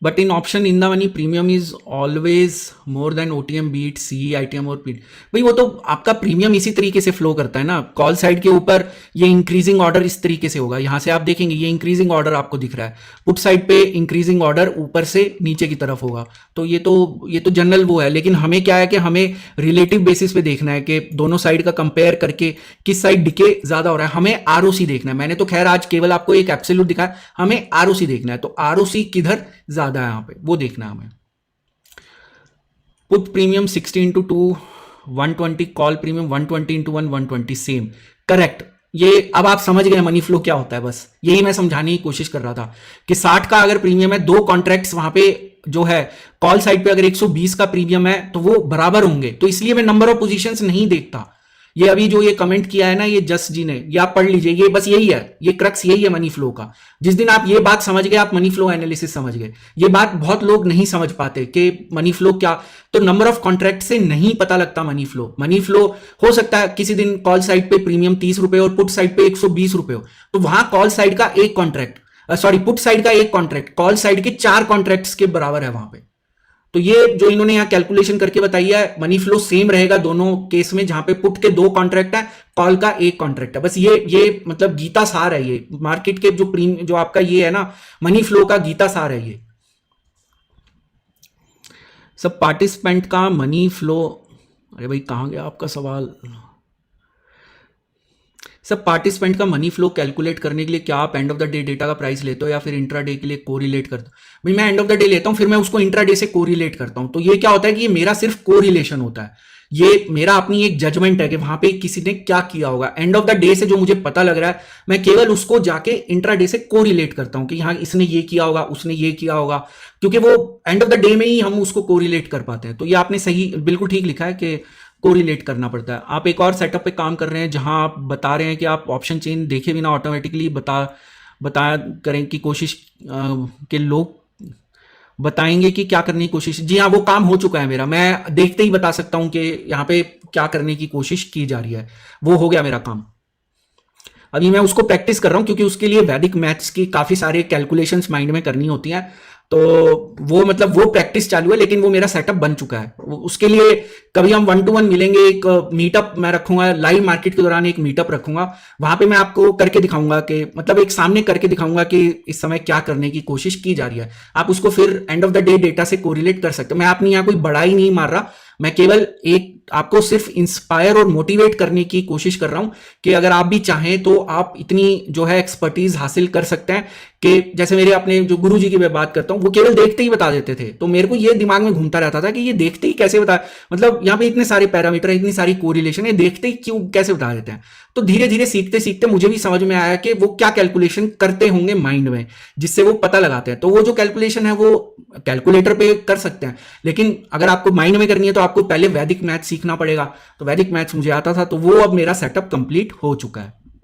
But in option in the money premium is always more than OTM beat see ITM और पीट। भाई वो तो आपका प्रीमियम इसी तरीके से फ्लो करता है ना, कॉल साइड के ऊपर ये इंक्रीजिंग ऑर्डर इस तरीके से होगा, यहां से आप देखेंगे ये इंक्रीजिंग ऑर्डर आपको दिख रहा है, पुट साइड पे इंक्रीजिंग ऑर्डर ऊपर से नीचे की तरफ होगा। तो ये तो जनरल वो है, लेकिन हमें क्या है कि हमें रिलेटिव बेसिस पे देखना है कि दोनों साइड का कंपेयर करके किस साइड डिके ज्यादा हो रहा है, हमें आरओसी देखना है। मैंने तो खैर आज केवल आपको एक एब्सोल्यूट दिखाया, हमें आरओसी देखना है, तो आरओसी किधर ज्यादा है यहां पे वो देखना है हमें। Put premium 60 into 2 120, call premium 120 into 1 120 same, correct. ये अब आप समझ गए मनी फ्लो क्या होता है, बस यही मैं समझाने की कोशिश कर रहा था कि 60 का अगर प्रीमियम है, दो कॉन्ट्रैक्ट्स वहां पे जो है कॉल साइड पे अगर 120 का प्रीमियम है तो वो बराबर होंगे, तो इसलिए मैं नंबर ऑफ पोजीशंस नहीं देखता। ये अभी जो ये कमेंट किया है ना ये जस्ट जी ने, ये आप पढ़ लीजिए, ये बस यही है, ये क्रक्स यही है मनी फ्लो का। जिस दिन आप ये बात समझ गए, आप मनी फ्लो एनालिसिस समझ गए। ये बात बहुत लोग नहीं समझ पाते कि मनी फ्लो क्या, तो नंबर ऑफ कॉन्ट्रैक्ट से नहीं पता लगता मनी फ्लो। मनी फ्लो हो सकता है किसी दिन कॉल साइड पे प्रीमियम 30 रुपए और पुट साइड पे 120 रुपए हो, तो वहां कॉल साइड का एक कॉन्ट्रैक्ट, सॉरी पुट साइड का एक कॉन्ट्रैक्ट कॉल साइड के 4 कॉन्ट्रैक्ट्स के बराबर है वहां पे। तो ये जो इन्होंने यहां कैलकुलेशन करके बताई है, मनी फ्लो सेम रहेगा दोनों केस में, जहां पे पुट के 2 कॉन्ट्रैक्ट है, कॉल का एक कॉन्ट्रैक्ट है। बस ये मतलब गीता सार है, ये मार्केट के जो आपका ये है ना मनी फ्लो का गीता सार है ये सब। पार्टिसिपेंट का मनी फ्लो, अरे भाई कहां गया आपका सवाल। सब पार्टिसिपेंट का मनी फ्लो कैलकुलेट करने के लिए क्या आप end of the day data का प्राइस लेते हो या फिर इंट्रा डे के लिए कोरिलेट करते हो। भाई मैं एंड ऑफ द डे लेता हूं, फिर मैं उसको इंट्रा डे से कोरिलेट करता हूं। तो ये क्या होता है कि ये मेरा सिर्फ कोरिलेशन होता है, ये मेरा अपनी एक जजमेंट है कि वहां पे किसी ने क्या किया होगा। एंड ऑफ द डे से जो मुझे पता लग रहा है, मैं केवल उसको जाके इंट्रा डे से कोरिलेट करता हूं कि हाँ इसने ये किया होगा, उसने ये किया होगा, क्योंकि वो एंड ऑफ द डे में ही हम उसको कोरिलेट कर पाते हैं। तो ये आपने सही बिल्कुल ठीक लिखा है कि कोरिलेट करना पड़ता है। आप एक और सेटअप पे काम कर रहे हैं जहां आप बता रहे हैं कि आप ऑप्शन चेन देखे बिना ऑटोमेटिकली बताया करें की कोशिश के लोग बताएंगे कि क्या करने की कोशिश। जी हाँ, वो काम हो चुका है मेरा, मैं देखते ही बता सकता हूं कि यहाँ पे क्या करने की कोशिश की जा रही है, वो हो गया मेरा काम। अभी मैं उसको प्रैक्टिस कर रहा हूं क्योंकि उसके लिए वैदिक मैथ्स की काफी सारे कैलकुलेशंस माइंड में करनी होती हैं, तो वो मतलब वो प्रैक्टिस चालू है, लेकिन वो मेरा सेटअप बन चुका है। उसके लिए कभी हम 1 to 1 मिलेंगे, एक मीटअप मैं रखूंगा लाइव मार्केट के दौरान, एक मीटअप रखूंगा, वहां पे मैं आपको करके दिखाऊंगा कि मतलब एक सामने करके दिखाऊंगा कि इस समय क्या करने की कोशिश की जा रही है। आप उसको फिर end of the day data से कोरिलेट कर सकते हो। मैं अपनी यहाँ कोई बड़ाई नहीं मार रहा, मैं केवल एक आपको सिर्फ इंस्पायर और मोटिवेट करने की कोशिश कर रहा हूं कि अगर आप भी चाहें तो आप इतनी जो है एक्सपर्टीज हासिल कर सकते हैं कि जैसे मेरे अपने जो गुरुजी की मैं बात करता हूं, वो केवल देखते ही बता देते थे, तो मेरे को ये दिमाग में घूमता रहता था कि ये देखते ही कैसे बता, मतलब यहाँ पे इतने सारे पैरामीटर, इतनी सारी कोरिलेशन है, देखते ही क्यों कैसे बता देते हैं। तो धीरे धीरे सीखते सीखते मुझे भी समझ में आया कि वो क्या कैलकुलेशन करते होंगे माइंड में जिससे वो पता लगाते हैं। तो वो जो कैलकुलेशन है वो कैलकुलेटर पे कर सकते हैं, लेकिन अगर आपको माइंड में करनी है तो आपको पहले वैदिक मैथ सीखना पड़ेगा। तो वैदिक मैथ्स मुझे आता था, तो वो अब मेरा सेटअप कंप्लीट हो चुका है।